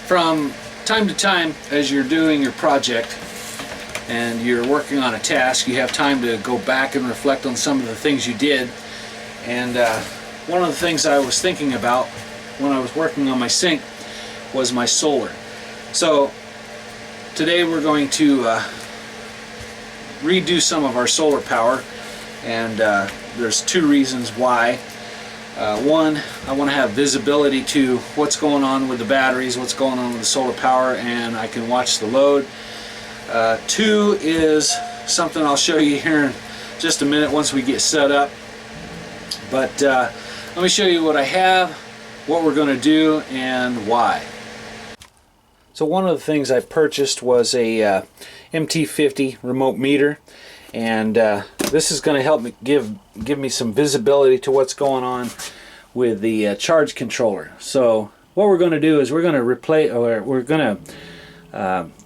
From time to time, as you're doing your project and you're working on a task, you have time to go back and reflect on some of the things you did. And one of the things I was thinking about when I was working on my sink was my solar. So today we're going to redo some of our solar power, and there's two reasons why. One, I want to have visibility to what's going on with the batteries, what's going on with the solar power, and I can watch the load. Two is something I'll show you here in just a minute once we get set up. But let me show you what I have, what we're going to do, and why. So one of the things I purchased was a MT50 remote meter, and this is going to help me give me some visibility to what's going on with the charge controller. So what we're going to do is we're going to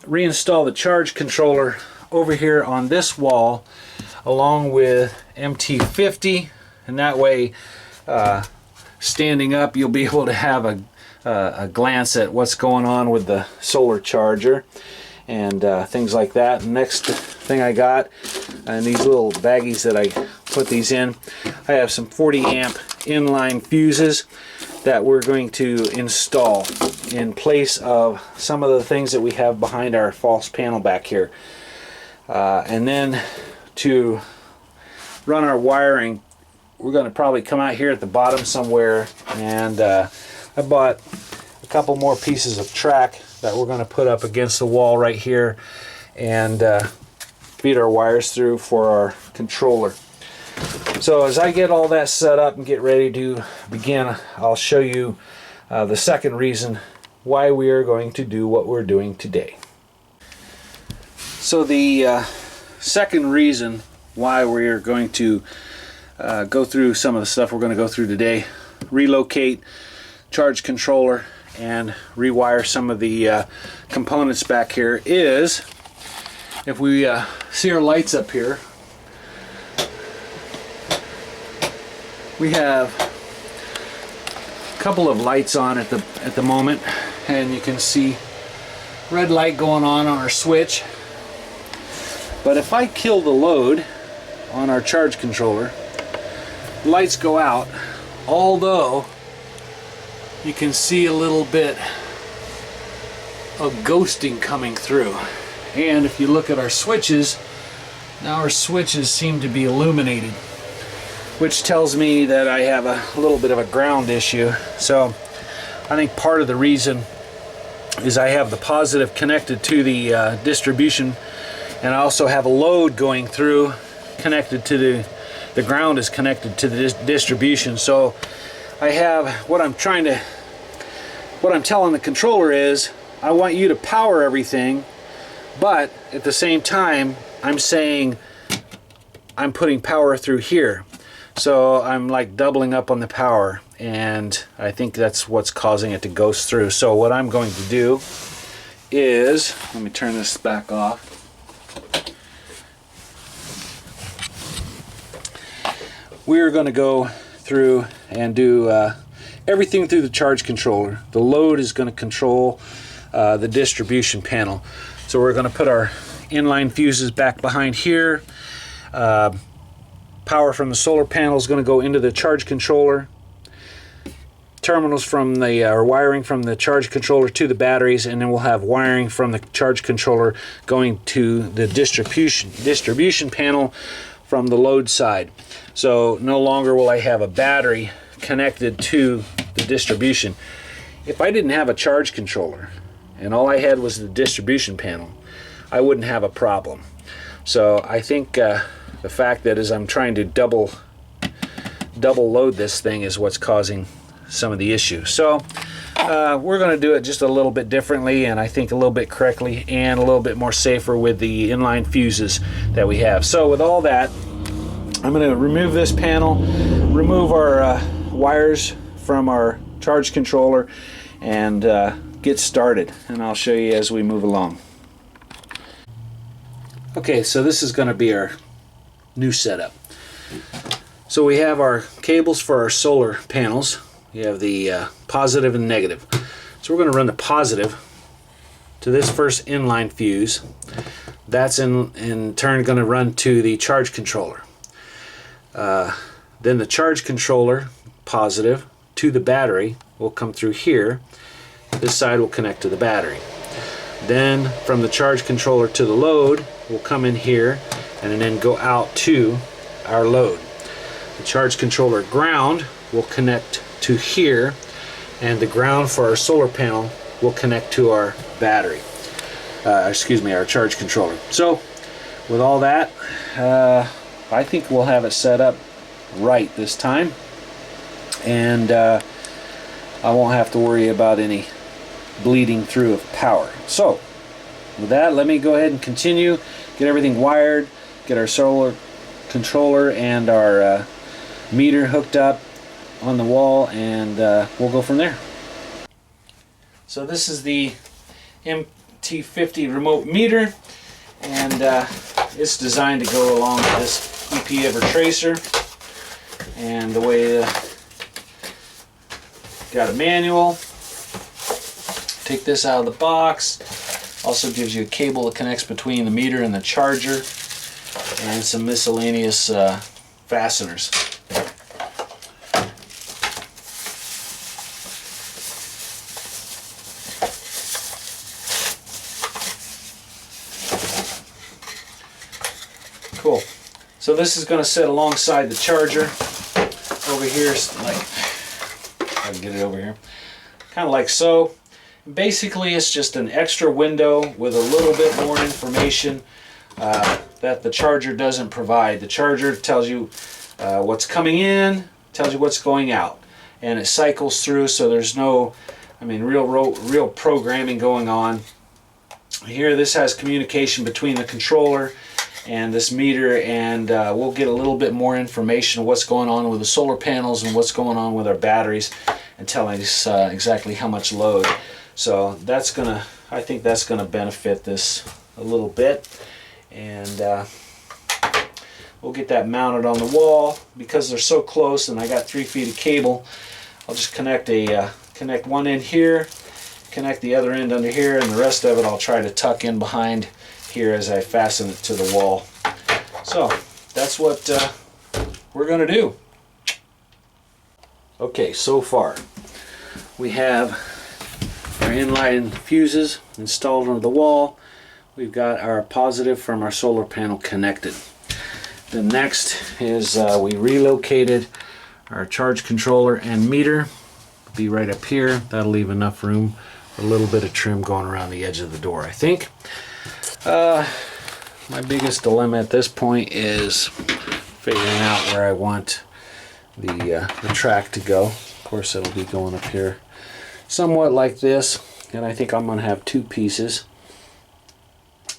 reinstall the charge controller over here on this wall along with MT50, and that way standing up you'll be able to have a glance at what's going on with the solar charger and things like that. Next thing I got, and these little baggies that I put these in, I have some 40 amp inline fuses that we're going to install in place of some of the things that we have behind our false panel back here. And then to run our wiring, we're going to probably come out here at the bottom somewhere, and I bought a couple more pieces of track that we're going to put up against the wall right here and feed our wires through for our controller. So as I get all that set up and get ready to begin, I'll show you the second reason why we are going to do what we're doing today. So the second reason why we are going to go through some of the stuff we're going to go through today, relocate charge controller and rewire some of the components back here, is if we see our lights up here, we have a couple of lights on at the moment, and you can see red light going on our switch. But if I kill the load on our charge controller, lights go out, although you can see a little bit of ghosting coming through. And if you look at our switches, now our switches seem to be illuminated, which tells me that I have a little bit of a ground issue. So I think part of the reason is I have the positive connected to the distribution, and I also have a load going through connected to the ground is connected to the distribution. So I have what I'm telling the controller is, I want you to power everything, but at the same time I'm saying I'm putting power through here. So I'm like doubling up on the power, and I think that's what's causing it to ghost through. So what I'm going to do is, let me turn this back off. We're going to go through and do everything through the charge controller. The load is going to control the distribution panel. So we're going to put our inline fuses back behind here. Power from the solar panel is going to go into the charge controller. Terminals from the wiring from the charge controller to the batteries, and then we'll have wiring from the charge controller going to the distribution panel from the load side. So no longer will I have a battery connected to the distribution. If I didn't have a charge controller and all I had was the distribution panel, I wouldn't have a problem. So I think the fact that as I'm trying to double load this thing is what's causing some of the issues. So we're going to do it just a little bit differently, and I think a little bit correctly and a little bit more safer with the inline fuses that we have. So with all that, I'm going to remove this panel, remove our wires from our charge controller, and get started, and I'll show you as we move along. Okay, so this is going to be our new setup. So we have our cables for our solar panels. We have the positive and negative. So we're going to run the positive to this first inline fuse. That's in turn going to run to the charge controller. Then the charge controller, positive, to the battery will come through here. This side will connect to the battery. Then from the charge controller to the load will come in here and then go out to our load. The charge controller ground will connect to here, and the ground for our solar panel will connect to our battery. Our charge controller. So with all that, I think we'll have it set up right this time, and I won't have to worry about any bleeding through of power. So with that, let me go ahead and continue, get everything wired, get our solar controller and our meter hooked up on the wall, and we'll go from there. So this is the MT50 remote meter, and it's designed to go along with this EP ever tracer. And the way got a manual. Take this out of the box. Also gives you a cable that connects between the meter and the charger, and some miscellaneous fasteners. Cool. So this is going to sit alongside the charger over here, like, I can get it over here, kind of like so. Basically, it's just an extra window with a little bit more information that the charger doesn't provide. The charger tells you what's coming in, tells you what's going out, and it cycles through, so there's no, real programming going on. Here, this has communication between the controller and this meter, and we'll get a little bit more information of what's going on with the solar panels and what's going on with our batteries, and telling us exactly how much load. So that's gonna, I think that's gonna benefit this a little bit, and we'll get that mounted on the wall. Because they're so close and I got 3 feet of cable, I'll just connect one end here, connect the other end under here, and the rest of it I'll try to tuck in behind here as I fasten it to the wall. So that's what we're gonna do. Okay, so far we have our inline fuses installed onto the wall. We've got our positive from our solar panel connected. The next is we relocated our charge controller and meter. Be right up here. That'll leave enough room for a little bit of trim going around the edge of the door, I think. My biggest dilemma at this point is figuring out where I want the track to go. Of course, it'll be going up here somewhat like this, and I think I'm going to have 2 pieces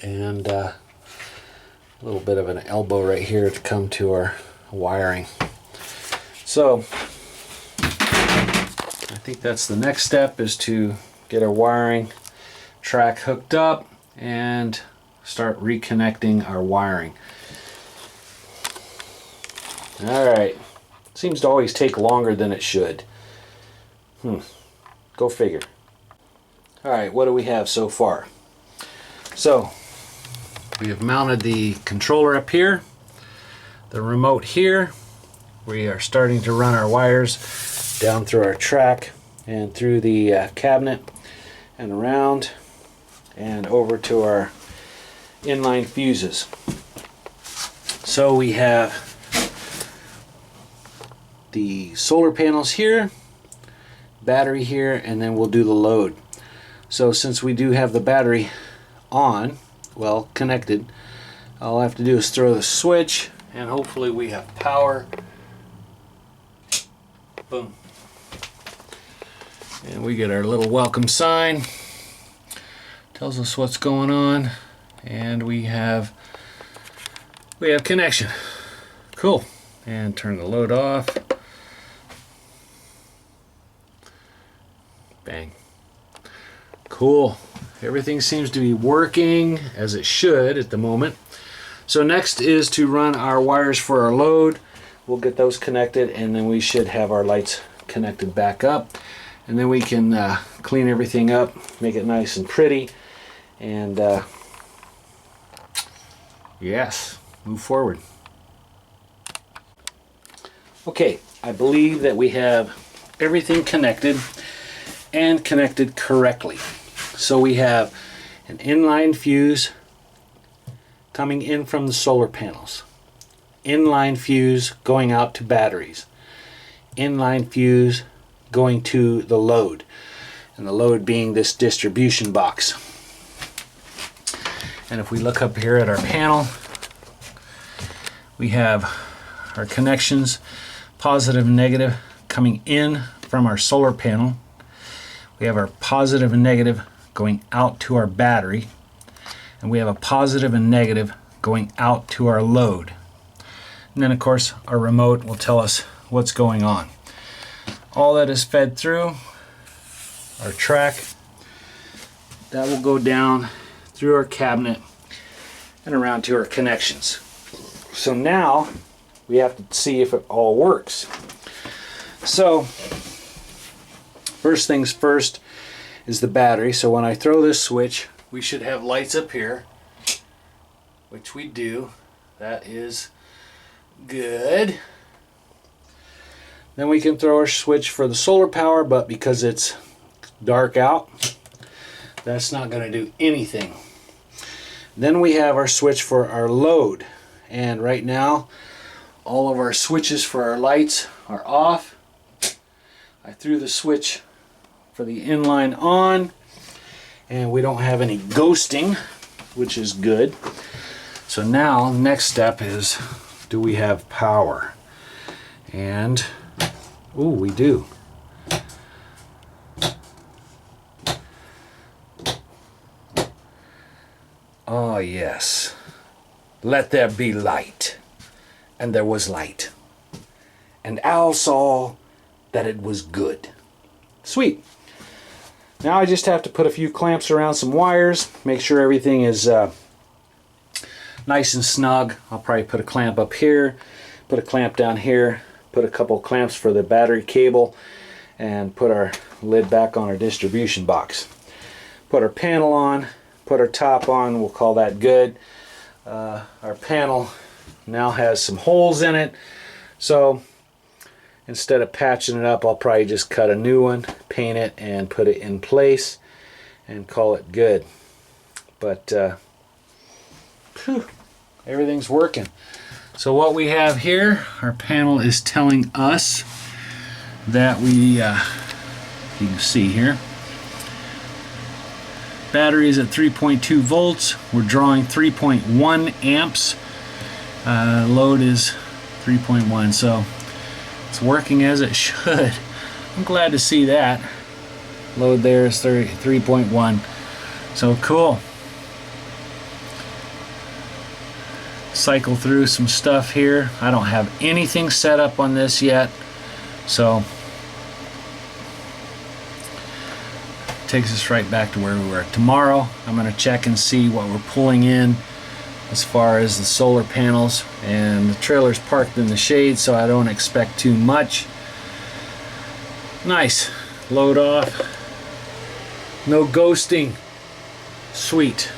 and a little bit of an elbow right here to come to our wiring. So I think that's the next step, is to get our wiring track hooked up and start reconnecting our wiring. Alright, seems to always take longer than it should. Go figure. Alright, what do we have so far? So we have mounted the controller up here, the remote here. We are starting to run our wires down through our track and through the cabinet and around and over to our inline fuses. So we have the solar panels here, battery here, and then we'll do the load. So since we do have the battery on, well, connected, all I have to do is throw the switch and hopefully we have power. Boom. And we get our little welcome sign. Tells us what's going on, and we have connection. Cool. And turn the load off. Bang. Cool. Everything seems to be working as it should at the moment. So next is to run our wires for our load. We'll get those connected, and then we should have our lights connected back up, and then we can clean everything up, make it nice and pretty, And yes, move forward. Okay, I believe that we have everything connected and connected correctly. So we have an inline fuse coming in from the solar panels, inline fuse going out to batteries, inline fuse going to the load, and the load being this distribution box. And if we look up here at our panel, we have our connections, positive and negative, coming in from our solar panel. We have our positive and negative going out to our battery, and we have a positive and negative going out to our load. And then of course our remote will tell us what's going on. All that is fed through our track. That will go down through our cabinet and around to our connections. So now we have to see if it all works. So first things first is the battery. So when I throw this switch, we should have lights up here, which we do. That is good. Then we can throw our switch for the solar power, but because it's dark out, that's not going to do anything. Then we have our switch for our load, and right now all of our switches for our lights are off. I threw the switch for the inline on, and we don't have any ghosting, which is good. So now next step is, do we have power? And ooh, we do. Oh yes, let there be light. And there was light, and Al saw that it was good. Sweet. Now I just have to put a few clamps around some wires, make sure everything is nice and snug. I'll probably put a clamp up here, put a clamp down here, put a couple clamps for the battery cable, and put our lid back on our distribution box. Put our panel on, put our top on, we'll call that good. Our panel now has some holes in it, so instead of patching it up, I'll probably just cut a new one, paint it, and put it in place and call it good. But everything's working. So what we have here, our panel is telling us that we, you can see here, battery is at 3.2 volts. We're drawing 3.1 amps. Load is 3.1, so it's working as it should. I'm glad to see that. Load there is 3.1. So cool. Cycle through some stuff here. I don't have anything set up on this yet, so takes us right back to where we were. Tomorrow I'm going to check and see what we're pulling in as far as the solar panels, and the trailer's parked in the shade, so I don't expect too much. Nice. Load off. No ghosting. Sweet.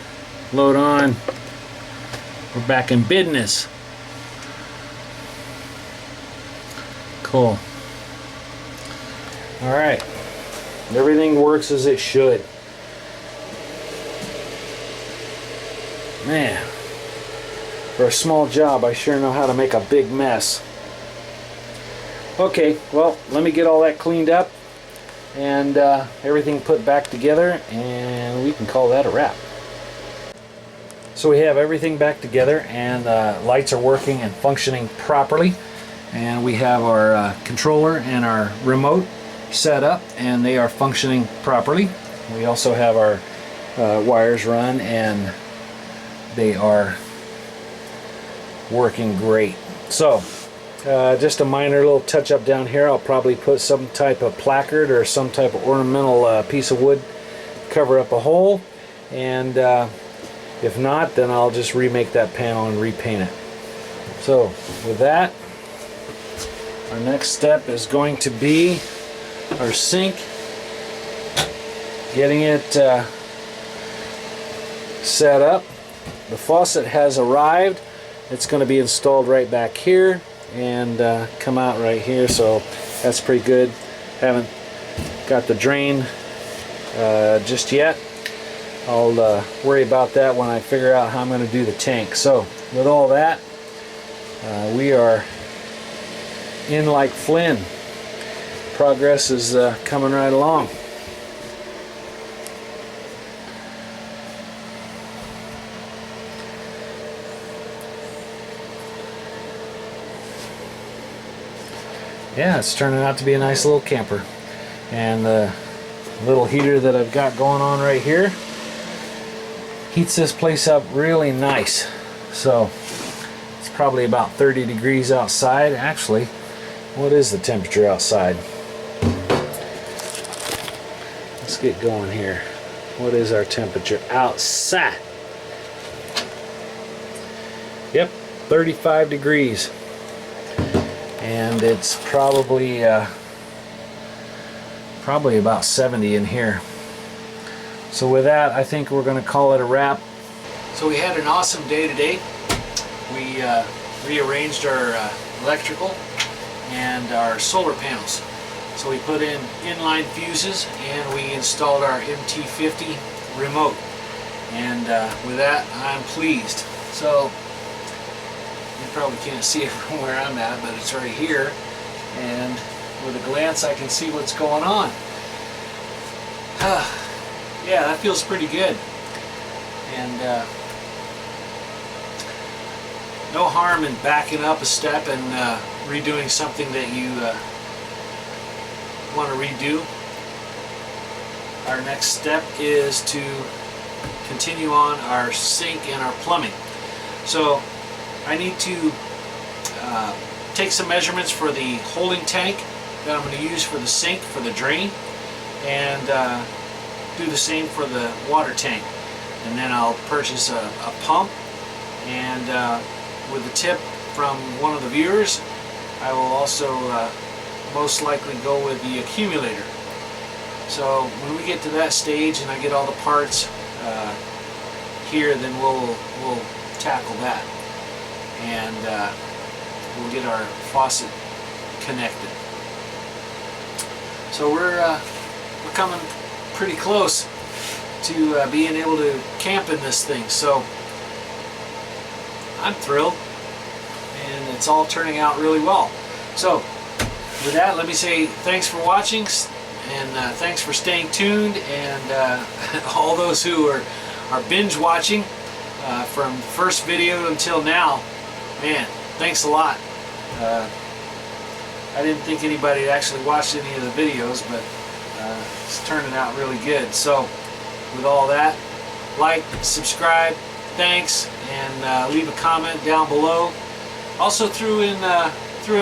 Load on. We're back in business. Cool. Alright. Everything works as it should. Man, for a small job, I sure know how to make a big mess. Okay, well, let me get all that cleaned up and everything put back together, and we can call that a wrap. So we have everything back together, and lights are working and functioning properly, and we have our controller and our remote set up, and they are functioning properly. We also have our wires run, and they are working great. So just a minor little touch up down here. I'll probably put some type of placard or some type of ornamental piece of wood, cover up a hole, and if not, then I'll just remake that panel and repaint it. So with that, our next step is going to be our sink, getting it set up. The faucet has arrived. It's going to be installed right back here and come out right here, so that's pretty good. Haven't got the drain just yet. I'll worry about that when I figure out how I'm going to do the tank. So with all that, we are in like Flynn. Progress is coming right along. Yeah, it's turning out to be a nice little camper. And the little heater that I've got going on right here heats this place up really nice. So it's probably about 30 degrees outside. Actually, what is the temperature outside? Let's get going here. What is our temperature outside? Yep, 35 degrees. And it's probably about 70 in here. So with that, I think we're going to call it a wrap. So we had an awesome day today. We rearranged our electrical and our solar panels. So we put in inline fuses and we installed our MT50 remote. And with that, I'm pleased. So you probably can't see it from where I'm at, but it's right here. And with a glance, I can see what's going on. Yeah, that feels pretty good. And no harm in backing up a step and redoing something that you want to redo. Our next step is to continue on our sink and our plumbing. So I need to take some measurements for the holding tank that I'm going to use for the sink, for the drain, and do the same for the water tank. And then I'll purchase a pump, and with the tip from one of the viewers, I will also most likely go with the accumulator. So when we get to that stage and I get all the parts here, then we'll tackle that, and we'll get our faucet connected. So we're coming pretty close to being able to camp in this thing. So I'm thrilled, and it's all turning out really well. So with that, let me say thanks for watching, and thanks for staying tuned, and all those who are binge watching from the first video until now, man, thanks a lot. I didn't think anybody had actually watched any of the videos, but it's turning out really good. So with all that, like, subscribe, thanks, and leave a comment down below. Also threw in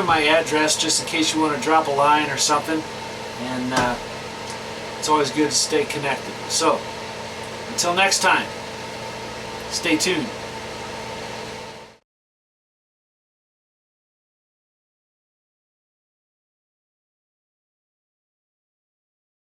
my address just in case you want to drop a line or something, and it's always good to stay connected. So until next time, stay tuned.